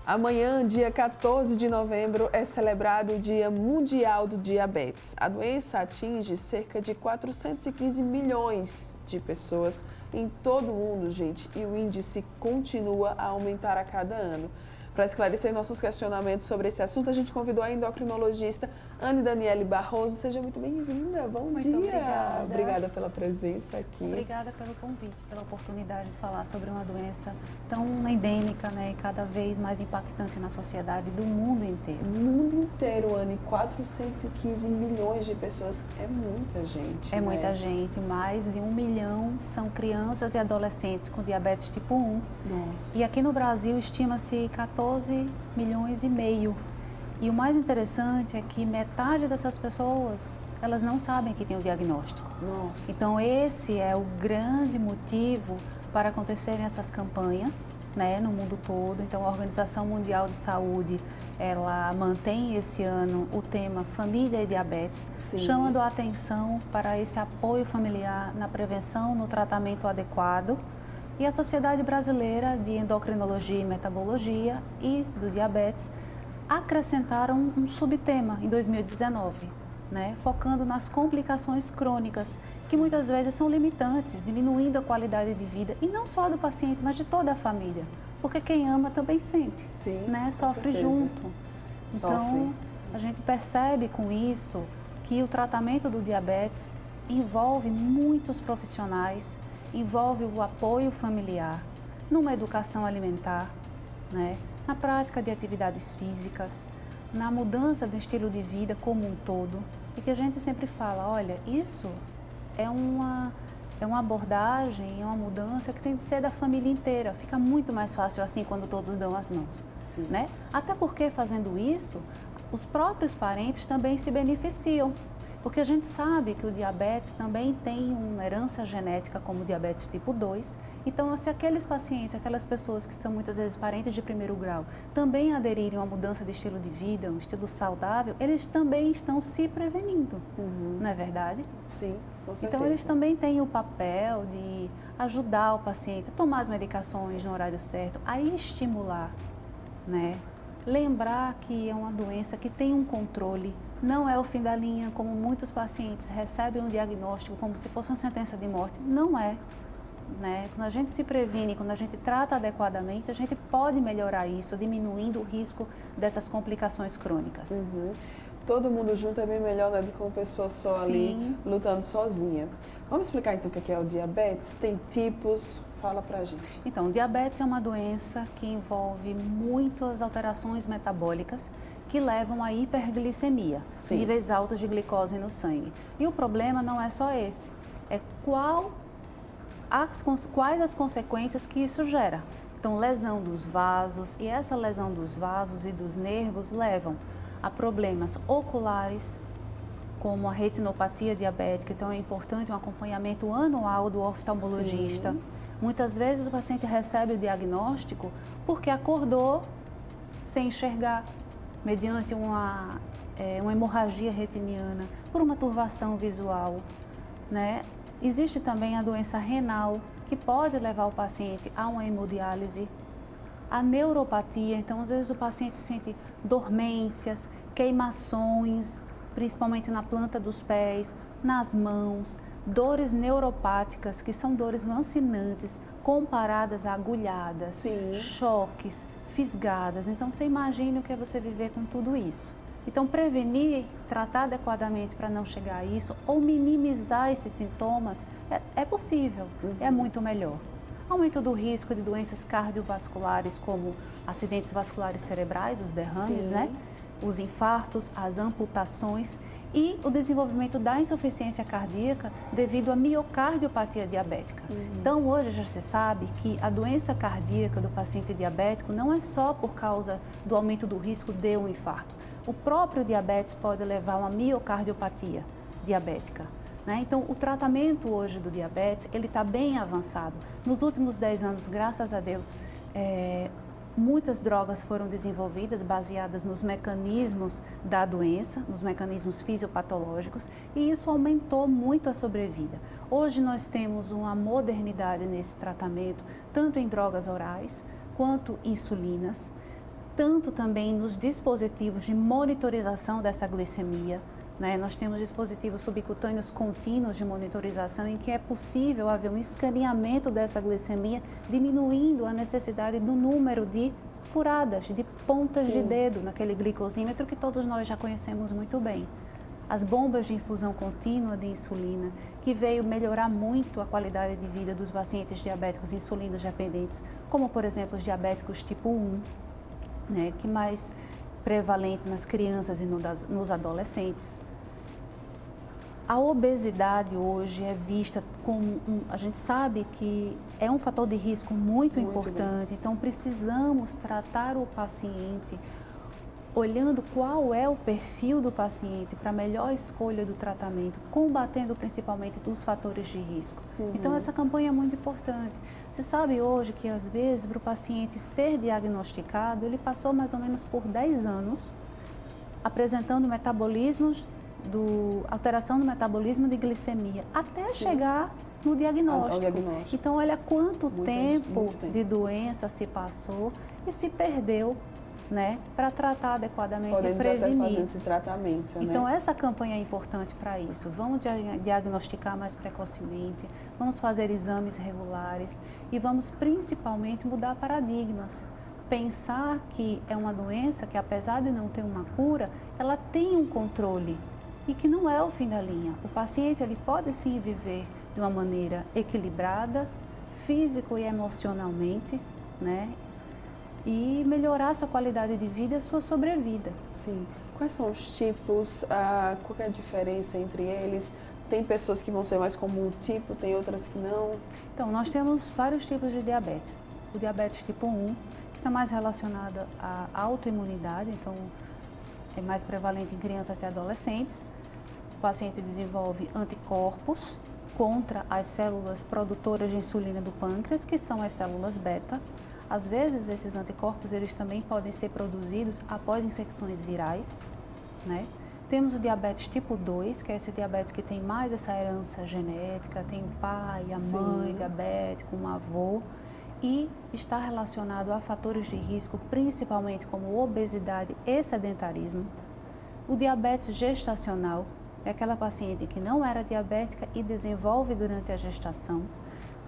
Amanhã, dia 14 de novembro, é celebrado o Dia Mundial do Diabetes. A doença atinge cerca de 415 milhões de pessoas em todo o mundo, gente, e o índice continua a aumentar a cada ano. Para esclarecer nossos questionamentos sobre esse assunto, a gente convidou a endocrinologista Anne Daniele Barroso. Seja muito bem-vinda. Bom dia. Muito obrigada. Obrigada pela presença aqui. Obrigada pelo convite, pela oportunidade de falar sobre uma doença tão endêmica, né, e cada vez mais impactante na sociedade do mundo inteiro. No mundo inteiro, Anne, 415 milhões de pessoas é muita gente. É muita gente, mais de 1 milhão são crianças e adolescentes com diabetes tipo 1. Nossa. E aqui no Brasil estima-se 14 milhões e meio. E o mais interessante é que metade dessas pessoas, elas não sabem que tem o diagnóstico. Nossa. Então esse é o grande motivo para acontecerem essas campanhas, né, no mundo todo. Então a Organização Mundial de Saúde, ela mantém esse ano o tema Família e Diabetes, Sim. chamando a atenção para esse apoio familiar na prevenção, no tratamento adequado. E a Sociedade Brasileira de Endocrinologia e Metabologia e do Diabetes acrescentaram um subtema em 2019, né, focando nas complicações crônicas, que muitas vezes são limitantes, diminuindo a qualidade de vida, e não só do paciente, mas de toda a família, porque quem ama também sente, Sim, né, sofre junto. Então, Sofre. a gente percebe com isso que o tratamento do diabetes envolve muitos profissionais, envolve o apoio familiar, numa educação alimentar, né, na prática de atividades físicas, na mudança do estilo de vida como um todo. E que a gente sempre fala, olha, isso é uma abordagem, é uma mudança que tem de ser da família inteira. Fica muito mais fácil assim quando todos dão as mãos. Sim. Né? Até porque fazendo isso, os próprios parentes também se beneficiam. Porque a gente sabe que o diabetes também tem uma herança genética como o diabetes tipo 2. Então, se aqueles pacientes, aquelas pessoas que são muitas vezes parentes de primeiro grau, também aderirem a uma mudança de estilo de vida, um estilo saudável, eles também estão se prevenindo, não é verdade? Sim, com certeza. Então, eles também têm o papel de ajudar o paciente a tomar as medicações no horário certo, a estimular, né? Lembrar que é uma doença que tem um controle, não é o fim da linha, como muitos pacientes recebem um diagnóstico como se fosse uma sentença de morte. Não é. Né? Quando a gente se previne, quando a gente trata adequadamente, a gente pode melhorar isso, diminuindo o risco dessas complicações crônicas. Todo mundo junto é bem melhor, né, do que uma pessoa só ali Sim. lutando sozinha. Vamos explicar então o que é o diabetes? Tem tipos? Fala pra gente. Então, o diabetes é uma doença que envolve muitas alterações metabólicas que levam à hiperglicemia, Sim. níveis altos de glicose no sangue. E o problema não é só esse, é quais as consequências que isso gera. Então, lesão dos vasos, e essa lesão dos vasos e dos nervos levam a problemas oculares, como a retinopatia diabética. Então, é importante um acompanhamento anual do oftalmologista. Sim. Muitas vezes o paciente recebe o diagnóstico porque acordou sem enxergar, mediante uma hemorragia retiniana, por uma turvação visual, né? Existe também a doença renal, que pode levar o paciente a uma hemodiálise, a neuropatia. Então, às vezes o paciente sente dormências, queimações, principalmente na planta dos pés, nas mãos, dores neuropáticas, que são dores lancinantes, comparadas a agulhadas, Sim. choques, fisgadas. Então, você imagina o que é você viver com tudo isso. Então, prevenir, tratar adequadamente para não chegar a isso, ou minimizar esses sintomas, é possível, é muito melhor. Aumento do risco de doenças cardiovasculares, como acidentes vasculares cerebrais, os derrames, Sim. né? Os infartos, as amputações e o desenvolvimento da insuficiência cardíaca devido à miocardiopatia diabética. Então, hoje já se sabe que a doença cardíaca do paciente diabético não é só por causa do aumento do risco de um infarto. O próprio diabetes pode levar a uma miocardiopatia diabética, né? Então, o tratamento hoje do diabetes, ele está bem avançado. Nos últimos 10 anos, graças a Deus, muitas drogas foram desenvolvidas baseadas nos mecanismos da doença, nos mecanismos fisiopatológicos, e isso aumentou muito a sobrevida. Hoje nós temos uma modernidade nesse tratamento, tanto em drogas orais quanto insulinas. tanto também nos dispositivos de monitorização dessa glicemia, né? Nós temos dispositivos subcutâneos contínuos de monitorização em que é possível haver um escaneamento dessa glicemia, diminuindo a necessidade do número de furadas, de pontas de dedo naquele glicosímetro que todos nós já conhecemos muito bem. As bombas de infusão contínua de insulina, que veio melhorar muito a qualidade de vida dos pacientes diabéticos insulinos dependentes, como por exemplo os diabéticos tipo 1, né, que mais prevalente nas crianças e nos adolescentes. A obesidade hoje é vista como, a gente sabe que é um fator de risco muito importante, então precisamos tratar o paciente olhando qual é o perfil do paciente para a melhor escolha do tratamento, combatendo principalmente os fatores de risco. Então essa campanha é muito importante. Se sabe hoje que às vezes para o paciente ser diagnosticado, ele passou mais ou menos por 10 anos apresentando alteração do metabolismo de glicemia, até chegar no diagnóstico. Então, olha quanto tempo de doença se passou e se perdeu, né, para tratar adequadamente e prevenir. Podemos até fazer esse tratamento, Então, né? essa campanha é importante para isso. Vamos diagnosticar mais precocemente, vamos fazer exames regulares e vamos principalmente mudar paradigmas. Pensar que é uma doença que, apesar de não ter uma cura, ela tem um controle e que não é o fim da linha. O paciente ele pode sim viver de uma maneira equilibrada, físico e emocionalmente, né? E melhorar sua qualidade de vida e a sua sobrevida. Sim. Quais são os tipos? Qual é a diferença entre eles? Tem pessoas que vão ser mais como um tipo, tem outras que não? Então, nós temos vários tipos de diabetes. O diabetes tipo 1, que está mais relacionado à autoimunidade, então é mais prevalente em crianças e adolescentes. O paciente desenvolve anticorpos contra as células produtoras de insulina do pâncreas, que são as células beta. Às vezes, esses anticorpos eles também podem ser produzidos após infecções virais, né? Temos o diabetes tipo 2, que é esse diabetes que tem mais essa herança genética, tem o pai, a mãe diabético, um avô, e está relacionado a fatores de risco, principalmente como obesidade e sedentarismo. O diabetes gestacional é aquela paciente que não era diabética e desenvolve durante a gestação.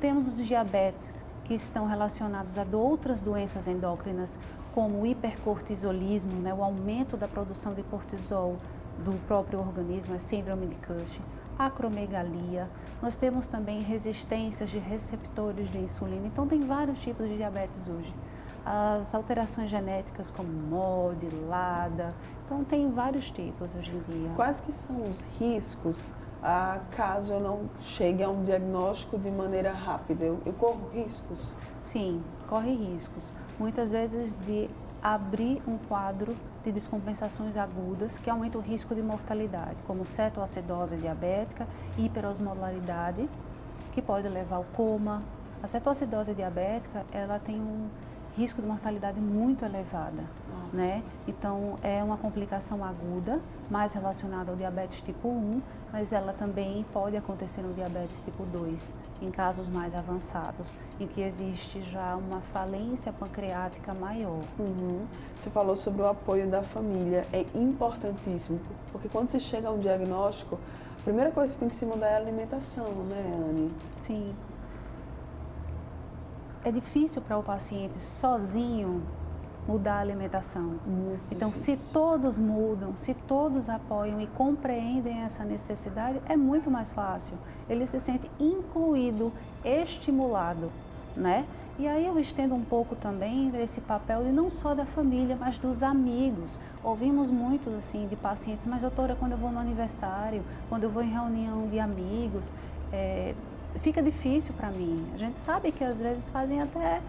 Temos os diabetes que estão relacionados a outras doenças endócrinas, como o hipercortisolismo, né, o aumento da produção de cortisol do próprio organismo, a síndrome de Cushing, acromegalia. Nós temos também resistências de receptores de insulina, então tem vários tipos de diabetes hoje. As alterações genéticas como MOD, LADA, então tem vários tipos hoje em dia. Quais que são os riscos caso eu não chegue a um diagnóstico de maneira rápida? Eu corro riscos? Sim, corre riscos. Muitas vezes de abrir um quadro de descompensações agudas que aumenta o risco de mortalidade, como cetoacidose diabética, hiperosmolaridade, que pode levar ao coma. A cetoacidose diabética, ela tem um risco de mortalidade muito elevada, né? Então, é uma complicação aguda, mais relacionada ao diabetes tipo 1, mas ela também pode acontecer no diabetes tipo 2, em casos mais avançados, em que existe já uma falência pancreática maior. Você falou sobre o apoio da família, é importantíssimo, porque quando se chega a um diagnóstico, a primeira coisa que tem que se mudar é a alimentação, né, Anne? Sim. É difícil para o paciente sozinho mudar a alimentação. Então, se todos mudam, se todos apoiam e compreendem essa necessidade, é muito mais fácil. Ele se sente incluído, estimulado, né? E aí eu estendo um pouco também esse papel de não só da família, mas dos amigos. Ouvimos muito assim de pacientes, mas doutora, quando eu vou no aniversário, quando eu vou em reunião de amigos, fica difícil para mim. A gente sabe que às vezes fazem até,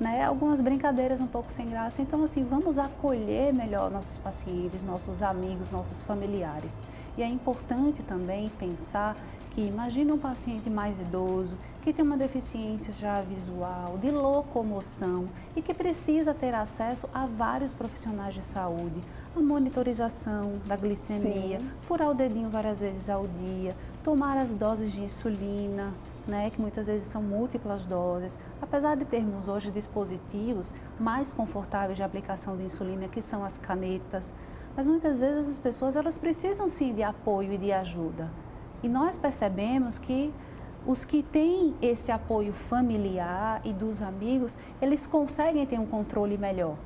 né, algumas brincadeiras um pouco sem graça. Então, assim, vamos acolher melhor nossos pacientes, nossos amigos, nossos familiares. E é importante também pensar que imagina um paciente mais idoso, que tem uma deficiência já visual, de locomoção e que precisa ter acesso a vários profissionais de saúde, a monitorização da glicemia, furar o dedinho várias vezes ao dia, tomar as doses de insulina, né, que muitas vezes são múltiplas doses. Apesar de termos hoje dispositivos mais confortáveis de aplicação de insulina, que são as canetas, mas muitas vezes as pessoas elas precisam sim de apoio e de ajuda. E nós percebemos que os que têm esse apoio familiar e dos amigos, eles conseguem ter um controle melhor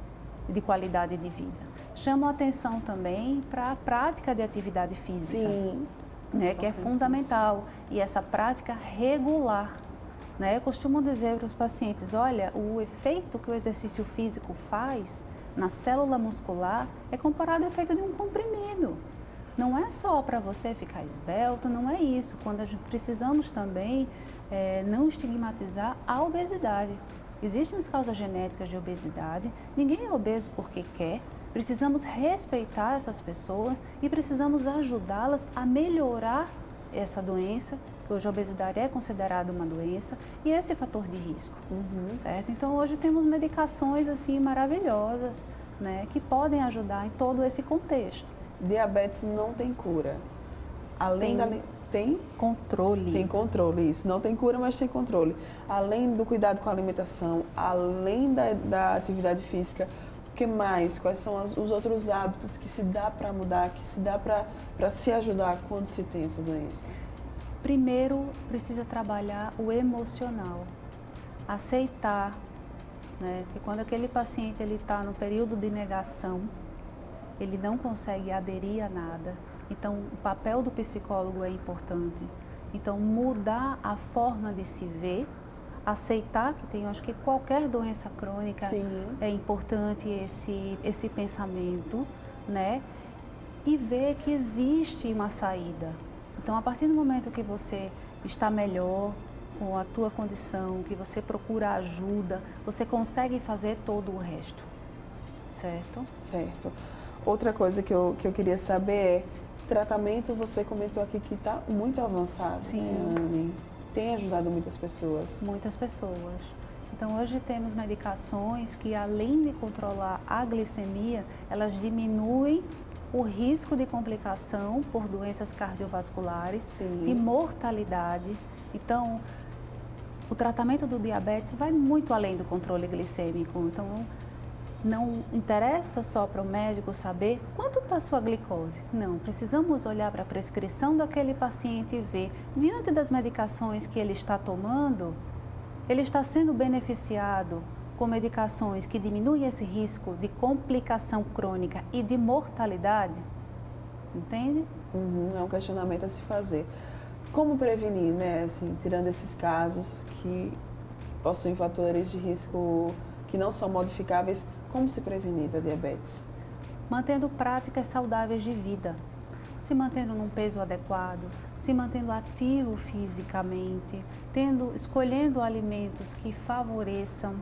de qualidade de vida. Chamo a atenção também para a prática de atividade física, Sim. né, que é fundamental, e essa prática regular. Né? Eu costumo dizer para os pacientes, olha, o efeito que o exercício físico faz na célula muscular é comparado ao efeito de um comprimido. Não é só para você ficar esbelto, não é isso. Quando a gente precisamos também não estigmatizar a obesidade. Existem as causas genéticas de obesidade, ninguém é obeso porque quer. Precisamos respeitar essas pessoas e precisamos ajudá-las a melhorar essa doença, que hoje a obesidade é considerada uma doença, e esse fator de risco, certo? Então, hoje temos medicações assim maravilhosas, né, que podem ajudar em todo esse contexto. Diabetes não tem cura. Além tem controle. Tem controle, isso. Não tem cura, mas tem controle. Além do cuidado com a alimentação, além da atividade física, o que mais? Quais são os outros hábitos que se dá para mudar, que se dá para se ajudar quando se tem essa doença? Primeiro, precisa trabalhar o emocional. Aceitar, né, que quando aquele paciente está no período de negação, ele não consegue aderir a nada. Então, o papel do psicólogo é importante. Então, mudar a forma de se ver, aceitar que tem, eu acho que qualquer doença crônica é importante esse pensamento, né? E ver que existe uma saída. Então, a partir do momento que você está melhor com a tua condição, que você procura ajuda, você consegue fazer todo o resto, certo? Certo. Outra coisa que eu queria saber é, tratamento, você comentou aqui que está muito avançado, Sim. Né, Anne? Tem ajudado muitas pessoas. Muitas pessoas. Então, hoje temos medicações que, além de controlar a glicemia, elas diminuem o risco de complicação por doenças cardiovasculares, Sim. de mortalidade. Então, o tratamento do diabetes vai muito além do controle glicêmico. Então, não interessa só para o médico saber quanto está a sua glicose. Não, precisamos olhar para a prescrição daquele paciente e ver, diante das medicações que ele está tomando, ele está sendo beneficiado com medicações que diminuem esse risco de complicação crônica e de mortalidade? Entende? É um questionamento a se fazer. Como prevenir, né? Assim, tirando esses casos que possuem fatores de risco que não são modificáveis, como se prevenir da diabetes? Mantendo práticas saudáveis de vida, se mantendo num peso adequado, se mantendo ativo fisicamente, escolhendo alimentos que favoreçam,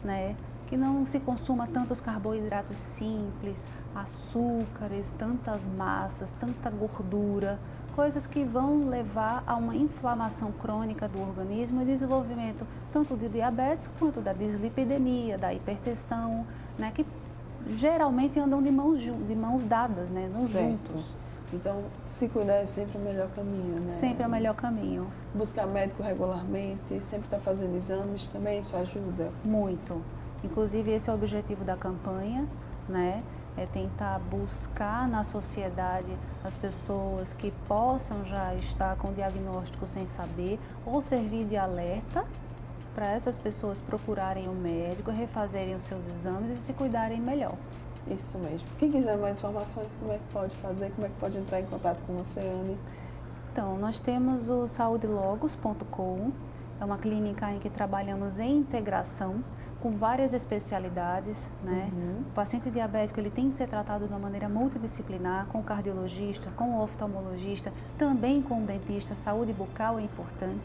né, que não se consuma tantos carboidratos simples, açúcares, tantas massas, tanta gordura, coisas que vão levar a uma inflamação crônica do organismo e desenvolvimento tanto de diabetes quanto da dislipidemia, da hipertensão, né, que geralmente andam de mãos dadas, né, não juntos. Então, se cuidar é sempre o melhor caminho, né? Sempre é o melhor caminho. Buscar médico regularmente, sempre estar fazendo exames também, isso ajuda? Muito. Inclusive, esse é o objetivo da campanha, né? É tentar buscar na sociedade as pessoas que possam já estar com diagnóstico sem saber ou servir de alerta para essas pessoas procurarem o médico, refazerem os seus exames e se cuidarem melhor. Isso mesmo. Quem quiser mais informações, como é que pode fazer? Como é que pode entrar em contato com você, Anne? Então, nós temos o saudelogos.com, é uma clínica em que trabalhamos em integração com várias especialidades, né? O paciente diabético ele tem que ser tratado de uma maneira multidisciplinar, com o cardiologista, com o oftalmologista, também com o dentista. Saúde bucal é importante,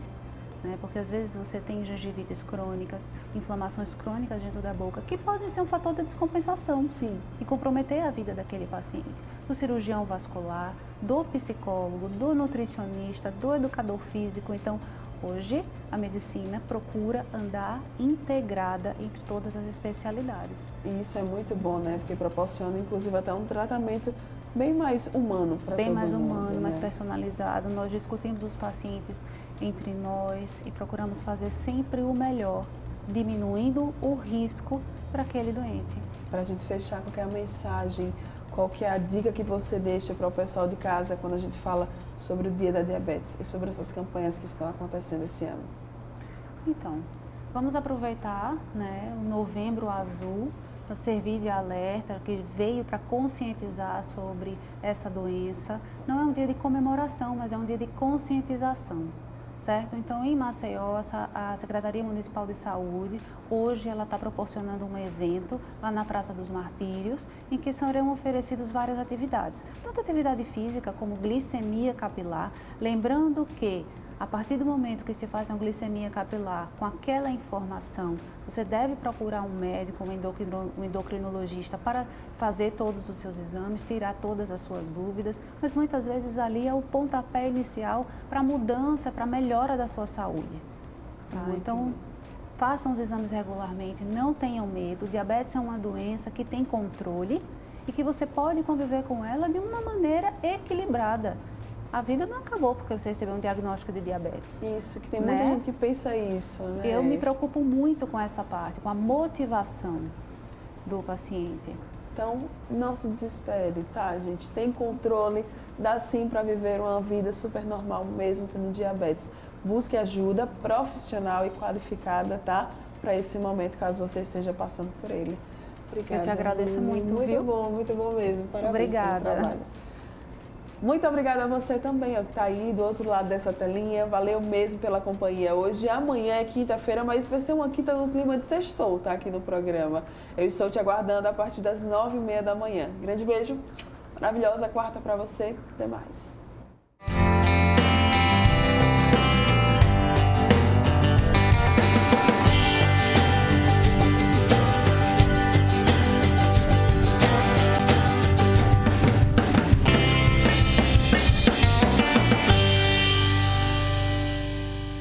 né? Porque às vezes você tem gengivites crônicas, inflamações crônicas dentro da boca, que podem ser um fator de descompensação. Sim. E comprometer a vida daquele paciente. Do cirurgião vascular, do psicólogo, do nutricionista, do educador físico. Então, hoje, a medicina procura andar integrada entre todas as especialidades. E isso é muito bom, né? Porque proporciona, inclusive, até um tratamento bem mais humano para todo mundo. Bem mais humano, né? mais personalizado. Nós discutimos os pacientes entre nós e procuramos fazer sempre o melhor, diminuindo o risco para aquele doente. Para a gente fechar, qual que é a mensagem, qual que é a dica que você deixa para o pessoal de casa quando a gente fala sobre o Dia da Diabetes e sobre essas campanhas que estão acontecendo esse ano? Então, vamos aproveitar, né, o Novembro Azul para servir de alerta, que veio para conscientizar sobre essa doença. Não é um dia de comemoração, mas é um dia de conscientização, certo? Então, em Maceió, a Secretaria Municipal de Saúde, hoje ela está proporcionando um evento lá na Praça dos Martírios, em que serão oferecidas várias atividades, tanto atividade física como glicemia capilar, lembrando que a partir do momento que se faz uma glicemia capilar com aquela informação, você deve procurar um médico, um endocrinologista para fazer todos os seus exames, tirar todas as suas dúvidas, mas muitas vezes ali é o pontapé inicial para a mudança, para a melhora da sua saúde. Tá? Então, façam os exames regularmente, não tenham medo. Diabetes é uma doença que tem controle e que você pode conviver com ela de uma maneira equilibrada. A vida não acabou porque você recebeu um diagnóstico de diabetes. Isso, que tem muita gente que pensa isso, né? Eu me preocupo muito com essa parte, com a motivação do paciente. Então, não se desespere, tá, gente? Tem controle, dá sim para viver uma vida super normal, mesmo tendo diabetes. Busque ajuda profissional e qualificada, tá? Para esse momento, caso você esteja passando por ele. Obrigada. Eu te agradeço muito, viu? Muito bom mesmo. Parabéns Obrigada. pelo trabalho. Muito obrigada a você também, ó, que está aí do outro lado dessa telinha. Valeu mesmo pela companhia hoje. Amanhã é quinta-feira, mas vai ser uma quinta no clima de sextou, tá? Aqui no programa. Eu estou te aguardando a partir das 9h30 da manhã. Grande beijo, maravilhosa quarta para você. Até mais.